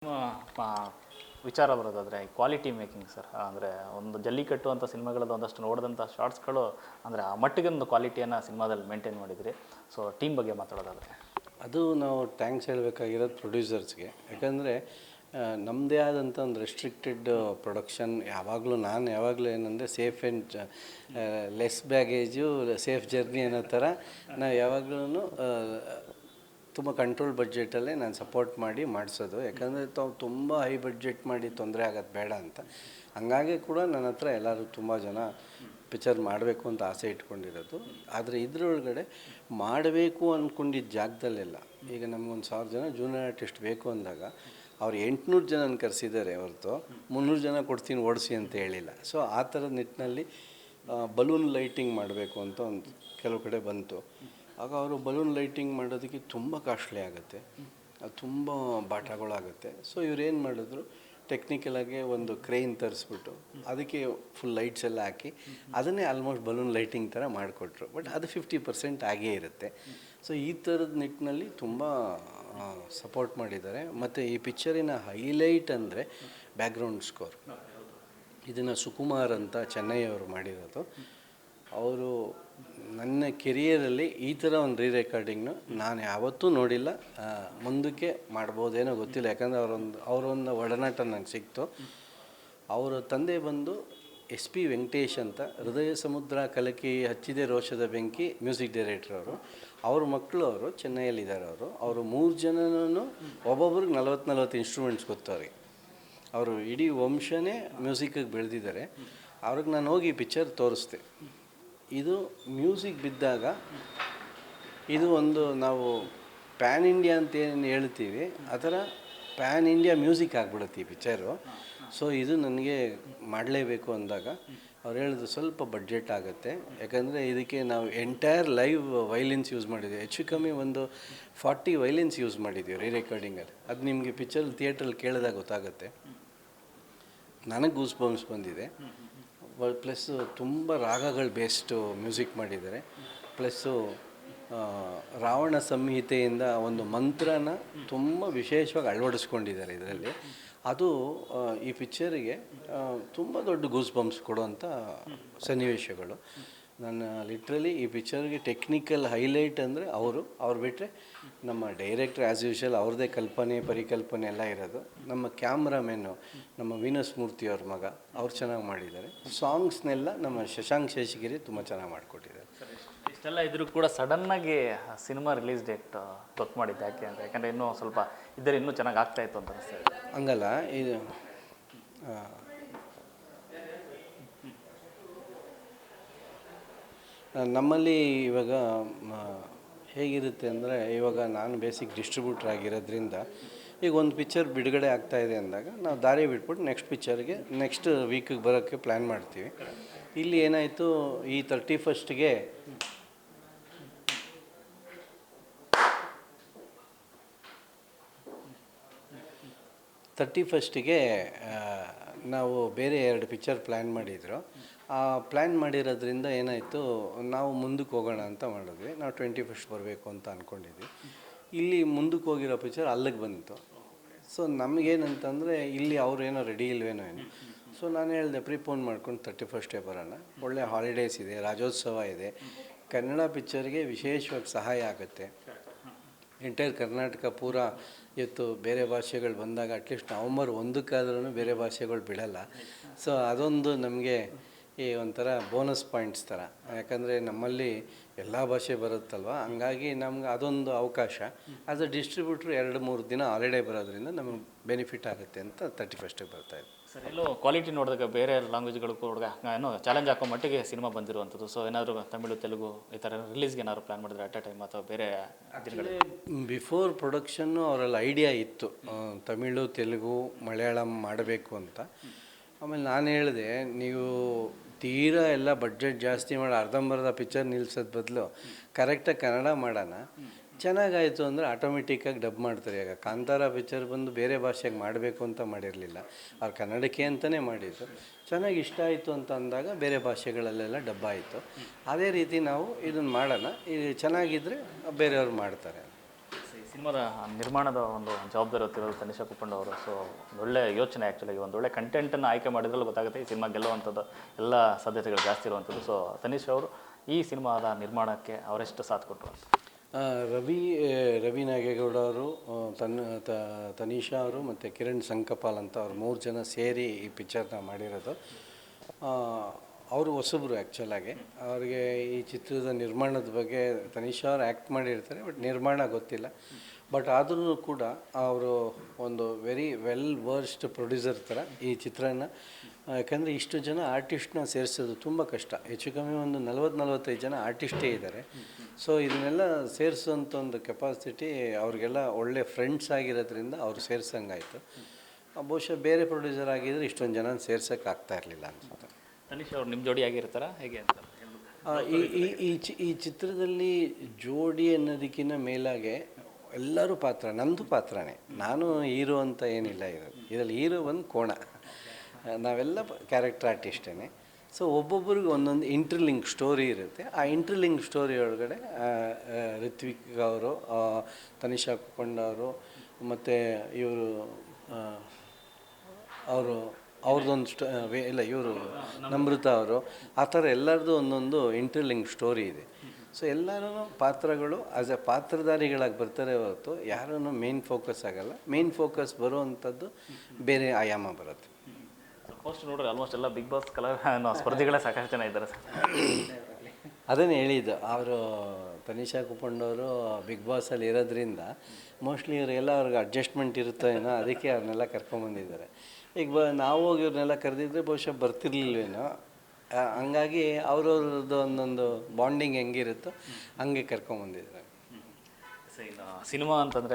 ನಿಮ್ಮ ವಿಚಾರ ಬರೋದಾದರೆ ಕ್ವಾಲಿಟಿ ಮೇಕಿಂಗ್ ಸರ್, ಅಂದರೆ ಒಂದು ಜಲ್ಲಿಕಟ್ಟು ಅಂತ ಸಿನಿಮಾಗಳದ್ದು ಒಂದಷ್ಟು ನೋಡಿದಂಥ ಶಾರ್ಟ್ಸ್ಗಳು ಅಂದರೆ ಆ ಮಟ್ಟಿಗೆ ಒಂದು ಕ್ವಾಲಿಟಿಯನ್ನು ಸಿನಿಮಾದಲ್ಲಿ ಮೇಂಟೈನ್ ಮಾಡಿದ್ರಿ. ಸೊ ಟೀಮ್ ಬಗ್ಗೆ ಮಾತಾಡೋದಾದರೆ ಅದು ನಾವು ಥ್ಯಾಂಕ್ಸ್ ಹೇಳಬೇಕಾಗಿರೋದು ಪ್ರೊಡ್ಯೂಸರ್ಸ್ಗೆ. ಯಾಕಂದರೆ ನಮ್ಮದೇ ಆದಂಥ ಒಂದು ರೆಸ್ಟ್ರಿಕ್ಟೆಡ್ ಪ್ರೊಡಕ್ಷನ್. ನಾನು ಯಾವಾಗಲೂ ಏನಂದರೆ safe and less baggage safe journey ಅನ್ನೋ ಥರ ನಾವು ಯಾವಾಗಲೂ ತುಂಬ ಕಂಟ್ರೋಲ್ ಬಡ್ಜೆಟಲ್ಲೇ ನಾನು ಸಪೋರ್ಟ್ ಮಾಡಿ ಮಾಡಿಸೋದು. ಯಾಕಂದರೆ ತಾವು ತುಂಬ ಹೈ ಬಡ್ಜೆಟ್ ಮಾಡಿ ತೊಂದರೆ ಆಗೋದು ಬೇಡ ಅಂತ. ಹಂಗಾಗಿ ಕೂಡ ನನ್ನ ಹತ್ರ ಎಲ್ಲರೂ ತುಂಬ ಜನ ಪಿಕ್ಚರ್ ಮಾಡಬೇಕು ಅಂತ ಆಸೆ ಇಟ್ಕೊಂಡಿರೋದು. ಆದರೆ ಇದರೊಳಗಡೆ ಮಾಡಬೇಕು ಅಂದ್ಕೊಂಡಿದ್ದ ಜಾಗದಲ್ಲೆಲ್ಲ ಈಗ ನಮಗೊಂದು 1000 ಜನ ಜೂನಿಯರ್ ಆರ್ಟಿಸ್ಟ್ ಬೇಕು ಅಂದಾಗ ಅವ್ರು 800 ಜನನ ಕರೆಸಿದ್ದಾರೆ ಹೊರತು 300 ಜನ ಕೊಡ್ತೀನಿ ಓಡಿಸಿ ಅಂತ ಹೇಳಿಲ್ಲ. ಸೊ ಆ ಥರದ ನಿಟ್ಟಿನಲ್ಲಿ ಬಲೂನ್ ಲೈಟಿಂಗ್ ಮಾಡಬೇಕು ಅಂತ ಒಂದು ಕೆಲವು ಕಡೆ ಬಂತು. ಆಗ ಅವರು ಬಲೂನ್ ಲೈಟಿಂಗ್ ಮಾಡೋದಕ್ಕೆ ತುಂಬ ಕಾಸ್ಟ್ಲಿ ಆಗುತ್ತೆ, ಅದು ತುಂಬ ಬಾಟಗಳಾಗುತ್ತೆ. ಸೊ ಇವ್ರೇನು ಮಾಡಿದ್ರು, ಟೆಕ್ನಿಕಲಾಗಿ ಒಂದು ಕ್ರೈನ್ ತರಿಸ್ಬಿಟ್ಟು ಅದಕ್ಕೆ ಫುಲ್ ಲೈಟ್ಸ್ ಎಲ್ಲ ಹಾಕಿ ಅದನ್ನೇ ಆಲ್ಮೋಸ್ಟ್ ಬಲೂನ್ ಲೈಟಿಂಗ್ ಥರ ಮಾಡಿಕೊಟ್ರು. ಬಟ್ ಅದು 50% ಆಗೇ ಇರುತ್ತೆ. ಸೊ ಈ ಥರದ ನಿಟ್ಟಿನಲ್ಲಿ ತುಂಬ ಸಪೋರ್ಟ್ ಮಾಡಿದ್ದಾರೆ. ಮತ್ತು ಈ ಪಿಕ್ಚರಿನ ಹೈಲೈಟ್ ಅಂದರೆ ಬ್ಯಾಕ್ಗ್ರೌಂಡ್ ಸ್ಕೋರ್. ಇದನ್ನು ಸುಕುಮಾರ್ ಅಂತ ಚೆನ್ನೈಯವರು ಮಾಡಿರೋದು. ಅವರು ನನ್ನ ಕೆರಿಯರಲ್ಲಿ ಈ ಥರ ಒಂದು ರೆಕಾರ್ಡಿಂಗ್ನು ನಾನು ಯಾವತ್ತೂ ನೋಡಿಲ್ಲ. ಮುಂದಕ್ಕೆ ಮಾಡ್ಬೋದೇನೋ ಗೊತ್ತಿಲ್ಲ, ಯಾಕಂದರೆ ಅವರೊಂದು ಒಡನಾಟ ನನಗೆ ಸಿಕ್ತು. ಅವರ ತಂದೆ ಬಂದು SP ವೆಂಕಟೇಶ್ ಅಂತ, ಹೃದಯ ಸಮುದ್ರ, ಕಲಕಿ, ಹಚ್ಚಿದೆ ರೋಷದ ಬೆಂಕಿ ಮ್ಯೂಸಿಕ್ ಡೈರೆಕ್ಟರ್ ಅವರು. ಅವ್ರ ಮಕ್ಕಳು ಅವರು ಚೆನ್ನೈಯಲ್ಲಿದ್ದಾರೆ. ಅವರು 3 ಜನನೂ ಒಬ್ಬೊಬ್ರಿಗೆ 40 ಇನ್ಸ್ಟ್ರೂಮೆಂಟ್ಸ್ ಗೊತ್ತವ್ರಿಗೆ. ಅವರು ಇಡೀ ವಂಶನೇ ಮ್ಯೂಸಿಕ್ಕಿಗೆ ಬೆಳೆದಿದ್ದಾರೆ. ಅವ್ರಿಗೆ ನಾನು ಹೋಗಿ ಪಿಕ್ಚರ್ ತೋರಿಸ್ದೆ. ಇದು ಮ್ಯೂಸಿಕ್ ಬಿದ್ದಾಗ ಇದು ಒಂದು ನಾವು ಪ್ಯಾನ್ ಇಂಡಿಯಾ ಅಂತ ಏನು ಹೇಳ್ತೀವಿ, ಆ ಥರ ಪ್ಯಾನ್ ಇಂಡಿಯಾ ಮ್ಯೂಸಿಕ್ ಆಗಿಬಿಡುತ್ತೆ ಈ ಪಿಕ್ಚರು. ಸೊ ಇದು ನನಗೆ ಮಾಡಲೇಬೇಕು ಅಂದಾಗ ಅವ್ರು ಹೇಳಿದ್ರು ಸ್ವಲ್ಪ ಬಡ್ಜೆಟ್ ಆಗುತ್ತೆ, ಯಾಕಂದರೆ ಇದಕ್ಕೆ ನಾವು ಎಂಟೈರ್ ಲೈವ್ ವೈಲಿನ್ಸ್ ಯೂಸ್ ಮಾಡಿದ್ವಿ. ಹೆಚ್ಚು ಕಮ್ಮಿ ಒಂದು 40 ವೈಲಿನ್ಸ್ ಯೂಸ್ ಮಾಡಿದ್ದೀವಿ ರೆಕಾರ್ಡಿಂಗಲ್ಲಿ. ಅದು ನಿಮಗೆ ಪಿಕ್ಚರ್ ಥಿಯೇಟ್ರಲ್ಲಿ ಕೇಳಿದಾಗ ಗೊತ್ತಾಗುತ್ತೆ. ನನಗೆ ಗೂಸ್ ಬಂಪ್ಸ್ ಬಂದಿದೆ. ಪ್ಲಸ್ಸು ತುಂಬ ರಾಗಗಳು ಬೇಸ್ಡು ಮ್ಯೂಸಿಕ್ ಮಾಡಿದ್ದಾರೆ. ಪ್ಲಸ್ಸು ರಾವಣ ಸಂಹಿತೆಯಿಂದ ಒಂದು ಮಂತ್ರನ ತುಂಬ ವಿಶೇಷವಾಗಿ ಅಳವಡಿಸ್ಕೊಂಡಿದ್ದಾರೆ ಇದರಲ್ಲಿ. ಅದು ಈ ಪಿಕ್ಚರಿಗೆ ತುಂಬ ದೊಡ್ಡ ಗೂಸ್ ಬಂಪ್ಸ್ ಕೊಡುವಂಥ ಸನ್ನಿವೇಶಗಳು. ನನ್ನ ಲಿಟ್ರಲಿ ಈ ಪಿಕ್ಚರ್ಗೆ ಟೆಕ್ನಿಕಲ್ ಹೈಲೈಟ್ ಅಂದರೆ ಅವ್ರು ಬಿಟ್ಟರೆ ನಮ್ಮ ಡೈರೆಕ್ಟ್ರ್ ಆ್ಯಸ್ ಯೂಶುವಲ್ ಅವ್ರದ್ದೇ ಕಲ್ಪನೆ ಪರಿಕಲ್ಪನೆ ಎಲ್ಲ ಇರೋದು. ನಮ್ಮ ಕ್ಯಾಮ್ರಾಮೆನ್ನು ನಮ್ಮ ವೀನಸ್ ಮೂರ್ತಿಯವ್ರ ಮಗ, ಅವ್ರು ಚೆನ್ನಾಗಿ ಮಾಡಿದ್ದಾರೆ. ಸಾಂಗ್ಸ್ನೆಲ್ಲ ನಮ್ಮ ಶಶಾಂಕ್ ಶೇಷಗಿರಿ ತುಂಬ ಚೆನ್ನಾಗಿ ಮಾಡಿಕೊಟ್ಟಿದ್ದಾರೆ. ಇಷ್ಟೆಲ್ಲ ಇದ್ರೂ ಕೂಡ ಸಡನ್ನಾಗಿ ಸಿನಿಮಾ ರಿಲೀಸ್ ಡೇಟ್ ಗೊತ್ತು ಮಾಡಿದ್ದು ಯಾಕೆ ಅಂತ? ಯಾಕಂದರೆ ಇನ್ನೂ ಸ್ವಲ್ಪ ಇದ್ದರೆ ಇನ್ನೂ ಚೆನ್ನಾಗಿ ಆಗ್ತಾಯಿತ್ತು ಅಂತ ಅನಿಸ್ತದೆ. ಹಂಗಲ್ಲ, ಇದು ನಮ್ಮಲ್ಲಿ ಇವಾಗ ಹೇಗಿರುತ್ತೆ ಅಂದರೆ, ಇವಾಗ ನಾನು ಬೇಸಿಕ್ ಡಿಸ್ಟ್ರಿಬ್ಯೂಟ್ರ್ ಆಗಿರೋದ್ರಿಂದ ಈಗ ಒಂದು ಪಿಕ್ಚರ್ ಬಿಡುಗಡೆ ಆಗ್ತಾಯಿದೆ ಅಂದಾಗ ನಾವು ದಾರಿ ಬಿಟ್ಬಿಟ್ಟು ನೆಕ್ಸ್ಟ್ ವೀಕಿಗೆ ಬರೋಕ್ಕೆ ಪ್ಲ್ಯಾನ್ ಮಾಡ್ತೀವಿ. ಇಲ್ಲಿ ಏನಾಯಿತು, ಈ 31ಗೆ ನಾವು ಬೇರೆ 2 ಪಿಕ್ಚರ್ ಪ್ಲ್ಯಾನ್ ಮಾಡಿದ್ರು. ಆ ಪ್ಲ್ಯಾನ್ ಮಾಡಿರೋದ್ರಿಂದ ಏನಾಯಿತು, ನಾವು ಮುಂದಕ್ಕೆ ಹೋಗೋಣ ಅಂತ ಮಾಡಿದ್ವಿ. ನಾವು 21st ಬರಬೇಕು ಅಂತ ಅಂದ್ಕೊಂಡಿದ್ವಿ. ಇಲ್ಲಿ ಮುಂದಕ್ಕೆ ಹೋಗಿರೋ ಪಿಕ್ಚರ್ ಅಲ್ಲಿಗೆ ಬಂತು. ಸೊ ನಮಗೇನಂತಂದರೆ ಇಲ್ಲಿ ಏನೋ ರೆಡಿ ಇಲ್ವೇನೋ ಏನು. ಸೊ ನಾನು ಹೇಳಿದೆ ಪ್ರಿಪೋನ್ ಮಾಡ್ಕೊಂಡು 31st ಬರೋಣ, ಒಳ್ಳೆ ಹಾಲಿಡೇಸ್ ಇದೆ, ರಾಜ್ಯೋತ್ಸವ ಇದೆ, ಕನ್ನಡ ಪಿಕ್ಚರ್ಗೆ ವಿಶೇಷವಾಗಿ ಸಹಾಯ ಆಗುತ್ತೆ. ಎಂಟೈರ್ ಕರ್ನಾಟಕ ಪೂರ ಇವತ್ತು ಬೇರೆ ಭಾಷೆಗಳು ಬಂದಾಗ ಅಟ್ಲೀಸ್ಟ್ ನವಂಬರ್ 1 ಬೇರೆ ಭಾಷೆಗಳು ಬಿಡಲ್ಲ. ಸೊ ಅದೊಂದು ನಮಗೆ ಈ ಒಂಥರ ಬೋನಸ್ ಪಾಯಿಂಟ್ಸ್ ಥರ. ಯಾಕಂದರೆ ನಮ್ಮಲ್ಲಿ ಎಲ್ಲ ಭಾಷೆ ಬರುತ್ತಲ್ವ, ಹಂಗಾಗಿ ನಮ್ಗೆ ಅದೊಂದು ಅವಕಾಶ. ಆ್ಯಸ್ ಅ ಡಿಸ್ಟ್ರಿಬ್ಯೂಟ್ರ್ 2-3 ದಿನ ಹಾಲಿಡೇ ಬರೋದ್ರಿಂದ ನಮಗೆ ಬೆನಿಫಿಟ್ ಆಗುತ್ತೆ ಅಂತ 31st ಬರ್ತಾಯಿದೆ. ಸರ್, ಎಲ್ಲೋ ಕ್ವಾಲಿಟಿ ನೋಡಿದಾಗ ಬೇರೆ ಲ್ಯಾಂಗ್ವೇಜ್ಗಳು ಕೂಡ ಏನೋ ಚಾಲೆಂಜ್ ಹಾಕೋ ಮಟ್ಟಿಗೆ ಸಿನಿಮಾ ಬಂದಿರುವಂಥದ್ದು. ಸೊ ಏನಾದರೂ ತಮಿಳು, ತೆಲುಗು ಈ ಥರ ರಿಲೀಸ್ಗೆ ಏನಾದ್ರು ಪ್ಲ್ಯಾನ್ ಮಾಡಿದ್ರೆ ಅಟ್ ಎ ಟೈಮ್ ಅಥವಾ ಬೇರೆ ದಿನಗಳು? ಬಿಫೋರ್ ಪ್ರೊಡಕ್ಷನ್ನು ಅವರಲ್ಲಿ ಐಡಿಯಾ ಇತ್ತು ತಮಿಳು, ತೆಲುಗು, ಮಲಯಾಳಂ ಮಾಡಬೇಕು ಅಂತ. ಆಮೇಲೆ ನಾನು ಹೇಳಿದೆ, ನೀವು ತೀರಾ ಎಲ್ಲ ಬಡ್ಜೆಟ್ ಜಾಸ್ತಿ ಮಾಡಿ ಅರ್ಧಂಬರ್ಧ ಪಿಕ್ಚರ್ ನಿಲ್ಸೋದು ಬದಲು ಕರೆಕ್ಟಾಗಿ ಕನ್ನಡ ಮಾಡೋಣ. ಚೆನ್ನಾಗಾಯಿತು ಅಂದರೆ ಆಟೋಮೆಟಿಕ್ಕಾಗಿ ಡಬ್ ಮಾಡ್ತಾರೆ. ಈಗ ಕಾಂತಾರ ಪಿಕ್ಚರ್ ಬಂದು ಬೇರೆ ಭಾಷೆಗೆ ಮಾಡಬೇಕು ಅಂತ ಮಾಡಿರಲಿಲ್ಲ, ಅವ್ರು ಕನ್ನಡಕ್ಕೆ ಅಂತಲೇ ಮಾಡಿದ್ದು. ಚೆನ್ನಾಗಿ ಇಷ್ಟ ಆಯಿತು ಅಂತ ಅಂದಾಗ ಬೇರೆ ಭಾಷೆಗಳಲ್ಲೆಲ್ಲ ಡಬ್ ಆಯಿತು. ಅದೇ ರೀತಿ ನಾವು ಇದನ್ನು ಮಾಡೋಣ, ಇದು ಚೆನ್ನಾಗಿದ್ದರೆ ಬೇರೆಯವ್ರು ಮಾಡ್ತಾರೆ. ಸಿನಿಮಾದ ನಿರ್ಮಾಣದ ಒಂದು ಜವಾಬ್ದಾರಿ ಹೊತ್ತಿರೋದು ತನಿಷಾ ಕುಪ್ಪಂಡ್ ಅವರು. ಸೊ ಒಳ್ಳೆ ಯೋಚನೆ ಆ್ಯಕ್ಚುಲಾಗಿ ಒಂದು ಒಳ್ಳೆ ಕಂಟೆಂಟನ್ನು ಆಯ್ಕೆ ಮಾಡಿದ್ರಲ್ಲಿ ಗೊತ್ತಾಗುತ್ತೆ ಈ ಸಿನಿಮಾ ಗೆಲ್ಲುವಂಥದ್ದು ಎಲ್ಲ ಸಾಧ್ಯತೆಗಳು ಜಾಸ್ತಿ ಇರುವಂಥದ್ದು. ಸೊ ತನಿಷಾ ಅವರು ಈ ಸಿನಿಮಾದ ನಿರ್ಮಾಣಕ್ಕೆ ಅವರೆಷ್ಟು ಸಾಥ್ ಕೊಟ್ಟರು ಅಂತ? ರವಿ ನಾಗೇಗೌಡ ಅವರು, ತನಿಷಾ ಅವರು ಮತ್ತು ಕಿರಣ್ ಸಂಕಪಾಲ್ ಅಂತ ಅವ್ರು 3 ಜನ ಸೇರಿ ಈ ಪಿಕ್ಚರ್ನ ಮಾಡಿರೋದು. ಅವರು ಹೊಸಬ್ರು ಆ್ಯಕ್ಚುಲಾಗಿ. ಅವ್ರಿಗೆ ಈ ಚಿತ್ರದ ನಿರ್ಮಾಣದ ಬಗ್ಗೆ ತನಿಷಾ ಅವ್ರು ಆ್ಯಕ್ಟ್ ಮಾಡಿರ್ತಾರೆ, ಬಟ್ ನಿರ್ಮಾಣ ಗೊತ್ತಿಲ್ಲ. ಬಟ್ ಆದ್ರೂ ಕೂಡ ಅವರು ಒಂದು ವೆರಿ ವೆಲ್ ವರ್ಸ್ಡ್ ಪ್ರೊಡ್ಯೂಸರ್ ಥರ ಈ ಚಿತ್ರನ, ಯಾಕಂದರೆ ಇಷ್ಟು ಜನ ಆರ್ಟಿಸ್ಟ್ನ ಸೇರಿಸೋದು ತುಂಬ ಕಷ್ಟ. ಹೆಚ್ಚು ಕಮ್ಮಿ ಒಂದು 40-45 ಜನ ಆರ್ಟಿಸ್ಟೇ ಇದ್ದಾರೆ. ಸೊ ಇದನ್ನೆಲ್ಲ ಸೇರಿಸೋಂಥ ಒಂದು ಕೆಪಾಸಿಟಿ ಅವ್ರಿಗೆಲ್ಲ ಒಳ್ಳೆ ಫ್ರೆಂಡ್ಸ್ ಆಗಿರೋದ್ರಿಂದ ಅವರು ಸೇರ್ಸಂಗಾಯಿತು. ಬಹುಶಃ ಬೇರೆ ಪ್ರೊಡ್ಯೂಸರ್ ಆಗಿದ್ದರೆ ಇಷ್ಟೊಂದು ಜನ ಸೇರ್ಸೋಕ್ಕಾಗ್ತಾ ಇರಲಿಲ್ಲ ಅನ್ಸುತ್ತೆ. ತನಿಷಾ ಅವರು ನಿಮ್ಮ ಜೋಡಿ ಆಗಿರ್ತಾರಾ ಹೇಗೆ ಅಂತ? ಈ ಚಿತ್ರದಲ್ಲಿ ಜೋಡಿ ಅನ್ನೋದಕ್ಕಿಂತ ಮೇಲಾಗೆ ಎಲ್ಲರೂ ಪಾತ್ರ, ನಮ್ಮದು ಪಾತ್ರನೇ. ನಾನು ಹೀರೋ ಅಂತ ಏನಿಲ್ಲ ಇದರಲ್ಲಿ ಹೀರೋ ಒಂದು ಕೋಣ, ನಾವೆಲ್ಲ ಕ್ಯಾರೆಕ್ಟರ್ ಆರ್ಟಿಸ್ಟೇ. ಸೊ ಒಬ್ಬೊಬ್ಬರಿಗೆ ಒಂದೊಂದು ಇಂಟರ್ಲಿಂಕ್ ಸ್ಟೋರಿ ಇರುತ್ತೆ. ಆ ಇಂಟರ್ಲಿಂಕ್ ಸ್ಟೋರಿ ಒಳಗಡೆ ರಿತ್ವಿಕ್ ಅವರು, ತನಿಷಾ ಕುಪ್ಪಂಡ್ ಅವರು ಮತ್ತು ಇವರು ಅವ್ರದ್ದೊಂದು ಇಲ್ಲ ಇವರು ನಮೃತ ಅವರು, ಆ ಥರ ಎಲ್ಲರದ್ದು ಒಂದೊಂದು ಇಂಟರ್ಲಿಂಕ್ ಸ್ಟೋರಿ ಇದೆ. ಸೊ ಎಲ್ಲರೂ ಪಾತ್ರಗಳು ಆ್ಯಸ್ ಎ ಪಾತ್ರಧಾರಿಗಳಾಗಿ ಬರ್ತಾರೆ ಹೊರತು ಯಾರೂ ಮೇನ್ ಫೋಕಸ್ ಆಗೋಲ್ಲ. ಮೇನ್ ಫೋಕಸ್ ಬರುವಂಥದ್ದು ಬೇರೆ ಆಯಾಮ ಬರುತ್ತೆ. ಫಸ್ಟ್ ನೋಡ್ರಿ ಆಲ್ಮೋಸ್ಟ್ ಎಲ್ಲ ಬಿಗ್ ಬಾಸ್ ಕಲರ್ ಸ್ಪರ್ಧಿಗಳೇ ಸಾಕಷ್ಟು ಜನ ಇದ್ದಾರೆ ಸರ್. ಅದನ್ನೇ ಹೇಳಿದ್ದು ಅವರು, ತನಿಷಾ ಕುಪ್ಪಂಡ್ ಅವರು ಬಿಗ್ ಬಾಸಲ್ಲಿ ಇರೋದ್ರಿಂದ ಮೋಸ್ಟ್ಲಿ ಇವರೆಲ್ಲ ಅವ್ರಿಗೆ ಅಡ್ಜಸ್ಟ್ಮೆಂಟ್ ಇರುತ್ತೋ ಏನೋ, ಅದಕ್ಕೆ ಅವ್ರನ್ನೆಲ್ಲ ಕರ್ಕೊಂಬಂದಿದ್ದಾರೆ. ಈಗ ನಾವು ಹೋಗಿ ಇವ್ರನ್ನೆಲ್ಲ ಕರೆದಿದ್ರೆ ಬಹುಶಃ ಬರ್ತಿರ್ಲಿಲ್ವೇನೋ. ಹಂಗಾಗಿ ಅವ್ರವ್ರದ್ದು ಒಂದೊಂದು ಬಾಂಡಿಂಗ್ ಹೆಂಗಿರುತ್ತೋ ಹಂಗೆ ಕರ್ಕೊಂಬಂದಿದ್ದಾರೆ. ಸಿನಿಮಾ ಅಂತಂದರೆ